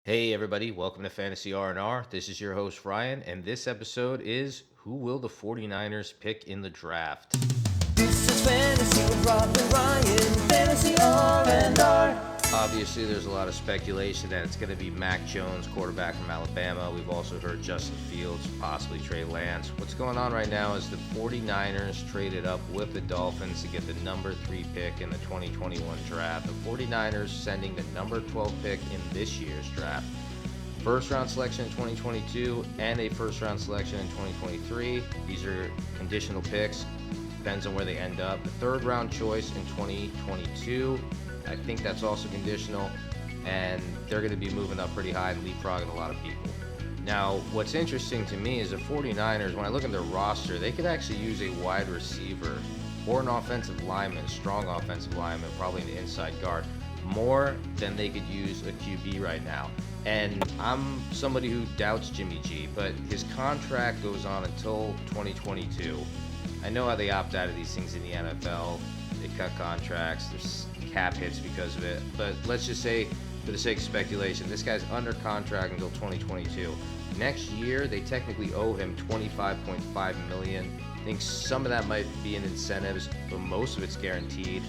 Hey everybody, welcome to Fantasy R&R. This is your host Ryan, and this episode is who will the 49ers pick in the draft? This is Fantasy with Rob and Ryan, Fantasy R&R. Obviously, there's a lot of speculation that it's going to be Mac Jones, quarterback from Alabama. We've also heard Justin Fields, possibly Trey Lance. What's going on right now is the 49ers traded up with the Dolphins to get the number 3 pick in the 2021 draft. The 49ers sending the number 12 pick in this year's draft. First round selection in 2022 and a first round selection in 2023. These are conditional picks. Depends on where they end up. The third round choice in 2022. I think that's also conditional, and they're going to be moving up pretty high and leapfrogging a lot of people. Now, what's interesting to me is the 49ers, when I look at their roster, they could actually use a wide receiver or an offensive lineman, strong offensive lineman, probably an inside guard, more than they could use a QB right now. And I'm somebody who doubts Jimmy G, but his contract goes on until 2022. I know how they opt out of these things in the NFL. They cut contracts, there's cap hits because of it. But let's just say, for the sake of speculation, this guy's under contract until 2022. Next year, they technically owe him $25.5 million. I think some of that might be in incentives, but most of it's guaranteed.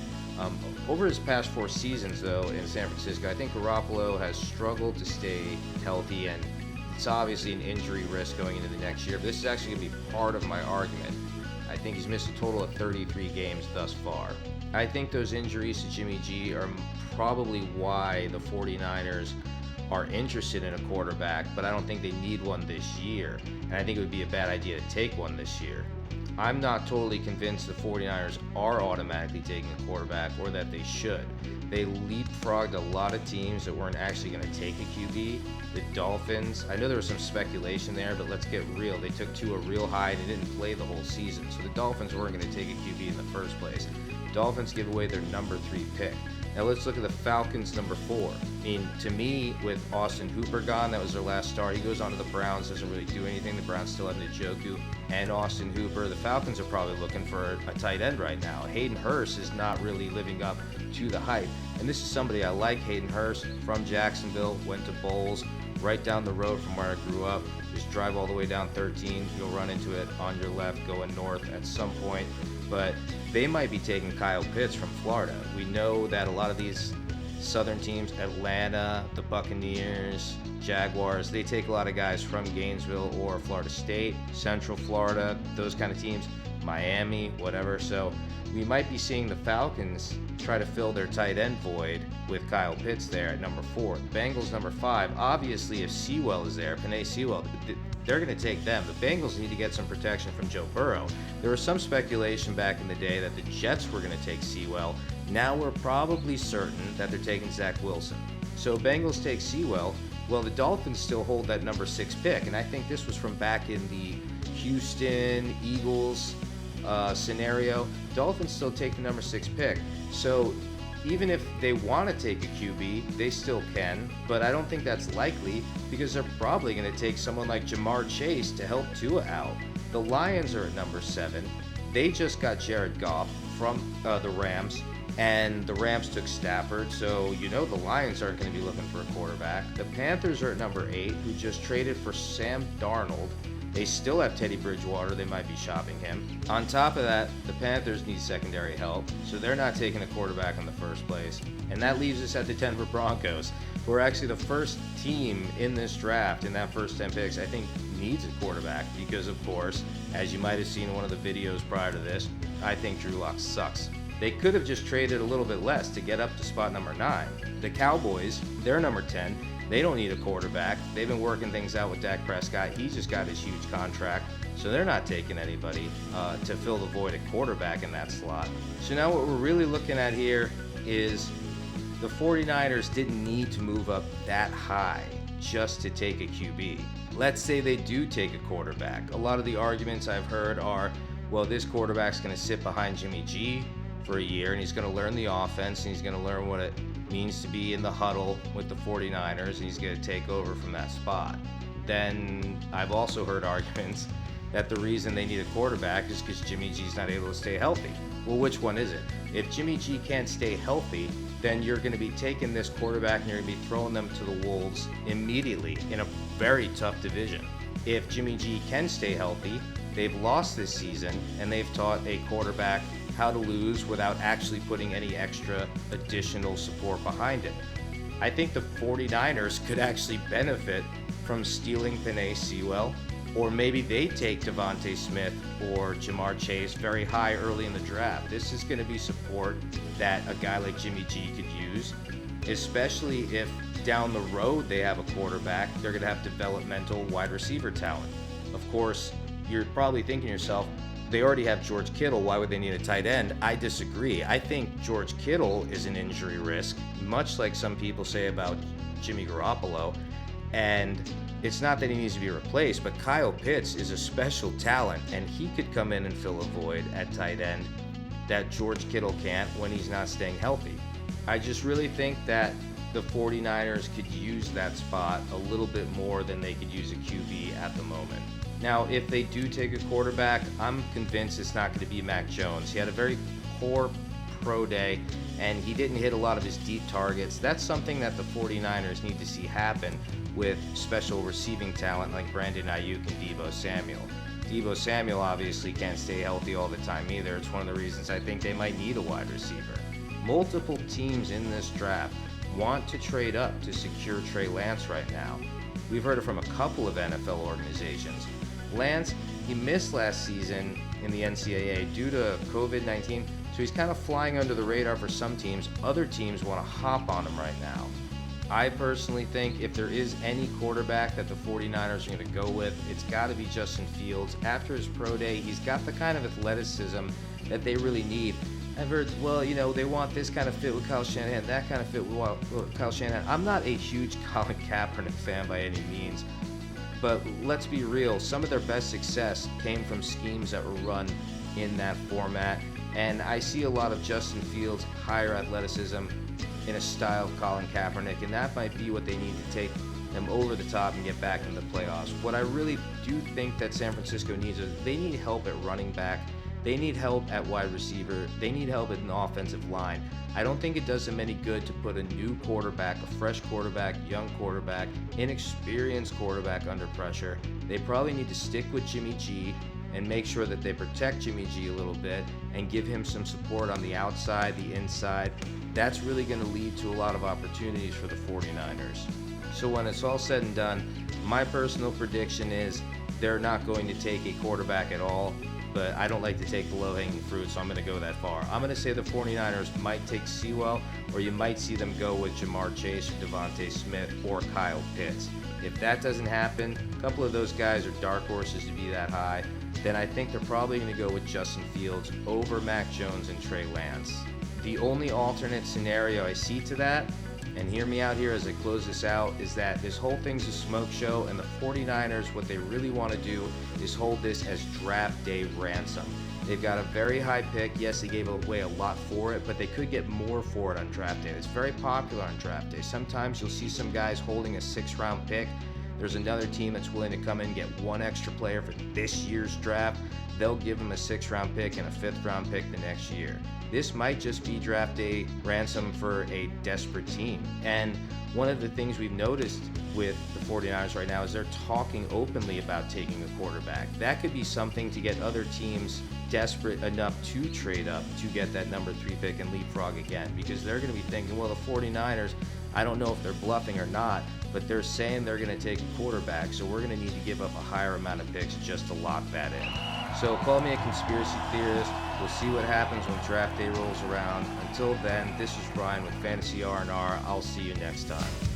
Over his past 4 seasons, though, in San Francisco, I think Garoppolo has struggled to stay healthy, and it's obviously an injury risk going into the next year. But this is actually going to be part of my argument. I think he's missed a total of 33 games thus far. I think those injuries to Jimmy G are probably why the 49ers are interested in a quarterback, but I don't think they need one this year. And I think it would be a bad idea to take one this year. I'm not totally convinced the 49ers are automatically taking a quarterback or that they should. They leapfrogged a lot of teams that weren't actually going to take a QB. The Dolphins, I know there was some speculation there, but let's get real. They took Tua real high and he didn't play the whole season. So the Dolphins weren't going to take a QB in the first place. Dolphins give away their number 3 pick. Now let's look at the Falcons number 4. I mean, to me, with Austin Hooper gone, that was their last start. He goes on to the Browns, doesn't really do anything. The Browns still have Njoku and Austin Hooper. The Falcons are probably looking for a tight end right now. Hayden Hurst is not really living up to the hype. And this is somebody I like, Hayden Hurst, from Jacksonville, went to Bowles, right down the road from where I grew up. Just drive all the way down 13. You'll run into it on your left going north at some point. But they might be taking Kyle Pitts from Florida. We know that a lot of these southern teams, Atlanta, the Buccaneers, Jaguars, they take a lot of guys from Gainesville or Florida State, Central Florida, those kind of teams, Miami, whatever. So we might be seeing the Falcons try to fill their tight end void with Kyle Pitts there at number 4. The Bengals number 5. Obviously, if Sewell is there, Penei Sewell, they're going to take them. The Bengals need to get some protection from Joe Burrow. There was some speculation back in the day that the Jets were going to take Sewell. Now we're probably certain that they're taking Zach Wilson. So Bengals take Sewell. Well, the Dolphins still hold that number 6 pick, and I think this was from back in the Houston Eagles scenario. Dolphins still take the number 6 pick. So even if they want to take a QB, they still can, but I don't think that's likely because they're probably going to take someone like Jamar Chase to help Tua out. The Lions are at number 7. They just got Jared Goff from the Rams, and the Rams took Stafford, so you know the Lions aren't going to be looking for a quarterback. The Panthers are at number 8, who just traded for Sam Darnold. They still have Teddy Bridgewater. They might be shopping him. On top of that, the Panthers need secondary help, so they're not taking a quarterback in the first place. And that leaves us at the Denver Broncos, who are actually the first team in this draft, in that first 10 picks, I think needs a quarterback because, of course, as you might have seen in one of the videos prior to this, I think Drew Lock sucks. They could have just traded a little bit less to get up to spot number 9. The Cowboys, they're number 10. They don't need a quarterback. They've been working things out with Dak Prescott. He just got his huge contract, so they're not taking anybody to fill the void at quarterback in that slot. So now what we're really looking at here is the 49ers didn't need to move up that high just to take a QB. Let's say they do take a quarterback. A lot of the arguments I've heard are, well, this quarterback's going to sit behind Jimmy G for a year, and he's going to learn the offense, and he's going to learn what it means to be in the huddle with the 49ers, and he's going to take over from that spot. Then I've also heard arguments that the reason they need a quarterback is because Jimmy G's not able to stay healthy. Well, which one is it? If Jimmy G can't stay healthy, then you're going to be taking this quarterback and you're going to be throwing them to the wolves immediately in a very tough division. If Jimmy G can stay healthy, they've lost this season and they've taught a quarterback how to lose without actually putting any extra additional support behind it. I think the 49ers could actually benefit from stealing Penei Sewell, or maybe they take Devontae Smith or Jamar Chase very high early in the draft. This is going to be support that a guy like Jimmy G could use, especially if down the road they have a quarterback. They're going to have developmental wide receiver talent. Of course, you're probably thinking to yourself, they already have George Kittle, why would they need a tight end? I disagree. I think George Kittle is an injury risk, much like some people say about Jimmy Garoppolo. And it's not that he needs to be replaced, but Kyle Pitts is a special talent, and he could come in and fill a void at tight end that George Kittle can't when he's not staying healthy. I just really think that the 49ers could use that spot a little bit more than they could use a QB at the moment. Now, if they do take a quarterback, I'm convinced it's not going to be Mac Jones. He had a very poor pro day, and he didn't hit a lot of his deep targets. That's something that the 49ers need to see happen with special receiving talent like Brandon Ayuk and Deebo Samuel. Deebo Samuel obviously can't stay healthy all the time either. It's one of the reasons I think they might need a wide receiver. Multiple teams in this draft want to trade up to secure Trey Lance right now. We've heard it from a couple of NFL organizations. Lance, he missed last season in the NCAA due to COVID-19, so he's kind of flying under the radar for some teams. Other teams want to hop on him right now. I personally think if there is any quarterback that the 49ers are going to go with, it's got to be Justin Fields. After his pro day, he's got the kind of athleticism that they really need. I've heard, well, you know, they want this kind of fit with Kyle Shanahan, that kind of fit with Kyle Shanahan. I'm not a huge Colin Kaepernick fan by any means, but let's be real. Some of their best success came from schemes that were run in that format, and I see a lot of Justin Fields' higher athleticism in a style of Colin Kaepernick, and that might be what they need to take them over the top and get back in the playoffs. What I really do think that San Francisco needs is they need help at running back. They need help at wide receiver. They need help at the offensive line. I don't think it does them any good to put a new quarterback, a fresh quarterback, young quarterback, inexperienced quarterback under pressure. They probably need to stick with Jimmy G and make sure that they protect Jimmy G a little bit and give him some support on the outside, the inside. That's really going to lead to a lot of opportunities for the 49ers. So when it's all said and done, my personal prediction is they're not going to take a quarterback at all, but I don't like to take the low-hanging fruit, so I'm going to go that far. I'm going to say the 49ers might take Sewell, or you might see them go with Jamar Chase or Devontae Smith or Kyle Pitts. If that doesn't happen, a couple of those guys are dark horses to be that high, then I think they're probably going to go with Justin Fields over Mac Jones and Trey Lance. The only alternate scenario I see to that, and hear me out here as I close this out, is that this whole thing's a smoke show, and the 49ers, what they really want to do is hold this as draft day ransom. They've got a very high pick. Yes, they gave away a lot for it, but they could get more for it on draft day. It's very popular on draft day. Sometimes you'll see some guys holding a 6th-round pick. There's another team that's willing to come in and get one extra player for this year's draft. They'll give them a 6th-round pick and a 5th-round pick the next year. This might just be draft day ransom for a desperate team. And one of the things we've noticed with the 49ers right now is they're talking openly about taking a quarterback. That could be something to get other teams desperate enough to trade up to get that number 3 pick and leapfrog again, because they're going to be thinking, well, the 49ers, I don't know if they're bluffing or not, but they're saying they're going to take a quarterback, so we're going to need to give up a higher amount of picks just to lock that in. So call me a conspiracy theorist. We'll see what happens when draft day rolls around. Until then, this is Brian with Fantasy R&R. I'll see you next time.